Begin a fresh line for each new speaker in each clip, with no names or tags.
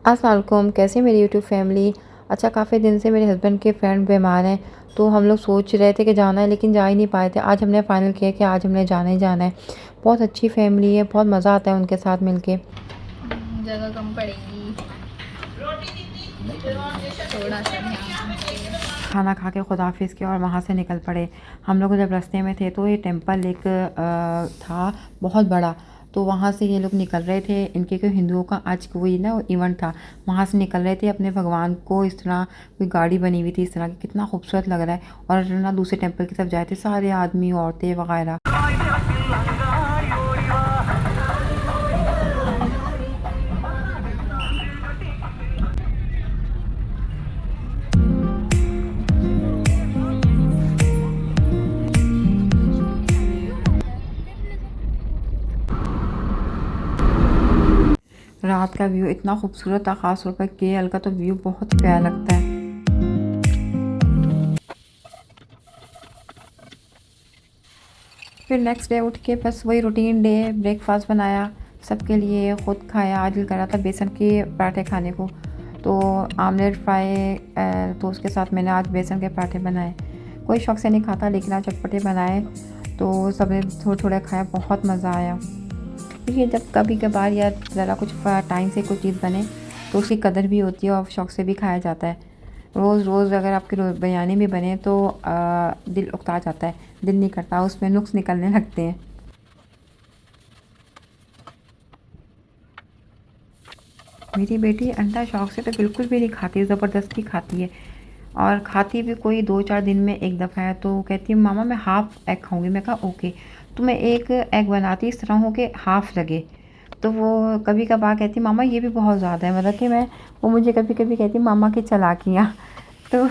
अस्सलाम वालेकुम, कैसे मेरी यूट्यूब फैमिली। अच्छा, काफ़ी दिन से मेरे हस्बैंड के फ्रेंड बीमार हैं, तो हम लोग सोच रहे थे कि जाना है लेकिन जा ही नहीं पाए थे। आज हमने फ़ाइनल किया कि आज हमने जाना ही जाना है। बहुत अच्छी फैमिली है, बहुत मज़ा आता है उनके साथ मिलके।
जगह कम पड़ेगी, थोड़ा सा ध्यान से।
खाना खा के खुदाफिज़ किया और वहाँ से निकल पड़े। हम लोग जब रास्ते में थे तो ये टेंपल एक था बहुत बड़ा, तो वहाँ से ये लोग निकल रहे थे। इनके कोई हिंदुओं का आज कोई ना इवेंट था, वहाँ से निकल रहे थे अपने भगवान को। इस तरह कोई गाड़ी बनी हुई थी इस तरह की, कितना खूबसूरत लग रहा है। और ना दूसरे टेंपल की तरफ जाए थे सारे आदमी औरतें वगैरह। रात का व्यू इतना खूबसूरत था, ख़ास तौर पर केएल का तो व्यू बहुत ही प्यारा लगता है। फिर नेक्स्ट डे उठ के बस वही रूटीन डे, ब्रेकफास्ट बनाया सबके लिए, ख़ुद खाया। आज दिल कर रहा था बेसन के पराठे खाने को, तो आमलेट फ्राई, तो उसके साथ मैंने आज बेसन के पराठे बनाए। कोई शौक़ से नहीं खाता लेकिन आज चटपटे बनाए तो सबने थोड़े थोड़े खाया, बहुत मज़ा आया। देखिए, जब कभी कभार या ज़रा कुछ टाइम से कोई चीज़ बने तो उसकी कदर भी होती है और शौक़ से भी खाया जाता है। रोज़ रोज़ अगर आपकी बिरयानी भी बने तो दिल उकता जाता है, दिल नहीं करता, उसमें नुक्स निकलने लगते हैं। मेरी बेटी अंडा शौक़ से तो बिल्कुल भी नहीं खाती, ज़बरदस्ती खाती है। और खाती भी कोई 2-4 दिन में एक दफ़ा है, तो कहती है मामा मैं हाफ़ एग खाऊँगी। मैं कहा ओके, तो मैं एक एग बनाती इस तरह हो कि हाफ़ लगे। तो वो कभी कभार कहती मामा ये भी बहुत ज़्यादा है, मतलब कि मैं, वो मुझे कभी कभी कहती मामा की चालाकियाँ। तो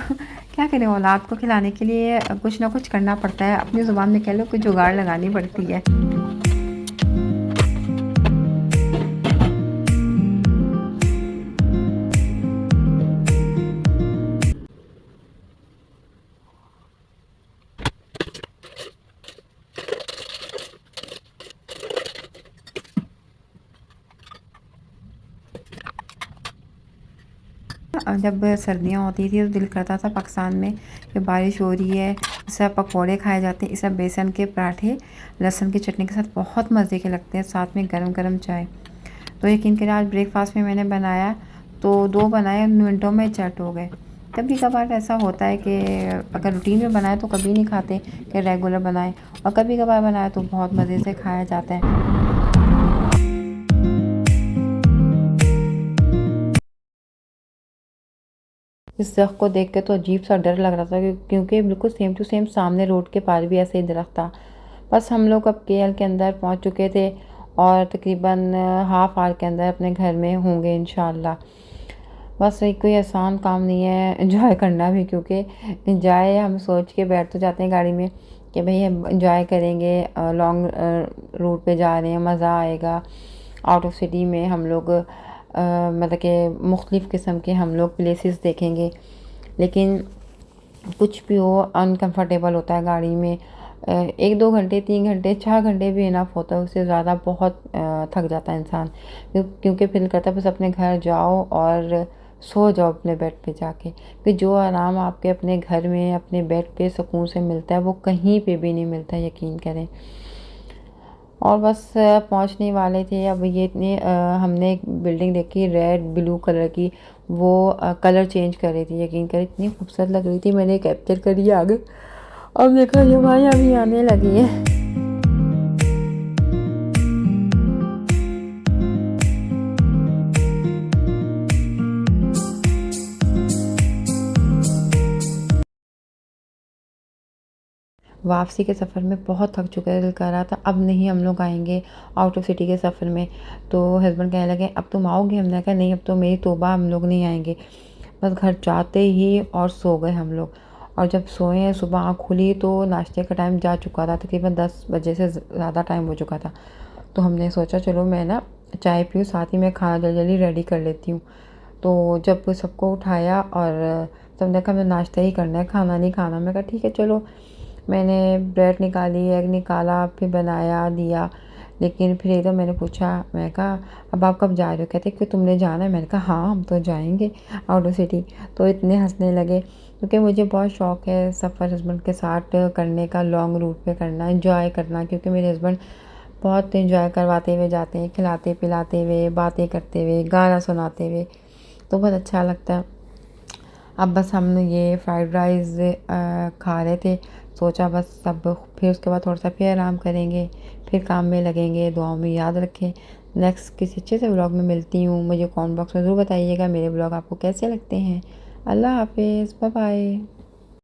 क्या करें, औलाद को खिलाने के लिए कुछ ना कुछ करना पड़ता है, अपनी ज़ुबान में कह लो कुछ जुगाड़ लगानी पड़ती है। जब सर्दियाँ होती थी तो दिल करता था पाकिस्तान में कि बारिश हो रही है, इस तरह पकौड़े खाए जाते हैं, इस तरह बेसन के पराठे लहसुन की चटनी के साथ बहुत मज़े के लगते हैं, साथ में गरम गरम चाय। तो यकीन करें आज ब्रेकफास्ट में मैंने बनाया तो 2 बनाए, उन मिनटों में चट हो गए। कभी कभार ऐसा होता है कि अगर रूटीन में बनाए तो कभी नहीं खाते कि रेगुलर बनाए, और कभी कभार बनाए तो बहुत मज़े से खाया जाता है। इस दरख्त को देख के तो अजीब सा डर लग रहा था क्योंकि बिल्कुल सेम टू सेम सामने रोड के पास भी ऐसे ही दरख्त था। बस हम लोग अब केएल के अंदर पहुंच चुके थे और तकरीबन हाफ़ आवर के अंदर अपने घर में होंगे इंशाल्लाह। बस ये कोई आसान काम नहीं है एंजॉय करना भी, क्योंकि एंजॉय हम सोच के बैठ तो जाते हैं गाड़ी में कि भाई हम एंजॉय करेंगे, लॉन्ग रूट पे जा रहे हैं, मज़ा आएगा। आउट ऑफ सिटी में हम लोग मतलब कि मुख्तलिफ़ किस्म के हम लोग प्लेसेस देखेंगे, लेकिन कुछ भी हो अनकंफर्टेबल होता है गाड़ी में। 1-2 घंटे, 3 घंटे, 4 घंटे भी इनफ होता है, उससे ज़्यादा बहुत थक जाता है इंसान। क्योंकि फिर करता है बस अपने घर जाओ और सो जाओ अपने बेड पे जाके। फिर जो आराम आपके अपने घर में अपने बेड पे सुकून से मिलता है वो कहीं पे भी नहीं मिलता, यकीन करें। और बस पहुंचने वाले थे। अब ये इतने हमने एक बिल्डिंग देखी रेड ब्लू कलर की, वो कलर चेंज कर रही थी, यकीन करें इतनी खूबसूरत लग रही थी, मैंने कैप्चर करी आगे। अब देखा ये हमारे अभी आने लगी है। वापसी के सफ़र में बहुत थक चुका है, दिल कर रहा था अब नहीं हम लोग आएंगे आउट ऑफ सिटी के सफ़र में। तो हस्बैंड कहने लगे अब तुम आओगे, हमने कहा नहीं अब तो मेरी तौबा, हम लोग नहीं आएंगे। बस घर जाते ही और सो गए हम लोग। और जब सोए हैं सुबह आँख खुली तो नाश्ते का टाइम जा चुका था, तकरीबन 10 बजे से ज़्यादा टाइम हो चुका था। तो हमने सोचा चलो मैं ना चाय पीऊँ, साथ ही मैं खाना जल्दी जल्दी रेडी कर लेती हूँ। तो जब सबको उठाया और सबने कहा हमें नाश्ता ही करना है, खाना नहीं खाना। मैं कहा ठीक है चलो। मैंने ब्रेड निकाली, एग निकाला, फिर बनाया दिया। लेकिन फिर एकदम मैंने पूछा, मैं कहा अब आप कब जा रहे हो? कहते कि तुमने जाना है? मैंने कहा हाँ हम तो जाएंगे आउट ऑफ सिटी। तो इतने हंसने लगे क्योंकि मुझे बहुत शौक है सफ़र हस्बैंड के साथ करने का, लॉन्ग रूट पे करना, एंजॉय करना, क्योंकि मेरे हस्बैंड बहुत एंजॉय करवाते हुए जाते हैं, खिलाते पिलाते हुए, बातें करते हुए, गाना सुनाते हुए, तो बहुत अच्छा लगता है। अब बस हम ये फ्राइड राइस खा रहे थे, सोचा बस अब फिर उसके बाद थोड़ा सा फिर आराम करेंगे, फिर काम में लगेंगे। दुआओं में याद रखें। नेक्स्ट किसी अच्छे से व्लॉग में मिलती हूँ। मुझे कमेंट बॉक्स में ज़रूर बताइएगा मेरे व्लॉग आपको कैसे लगते हैं। अल्लाह हाफिज़, बाय बाय।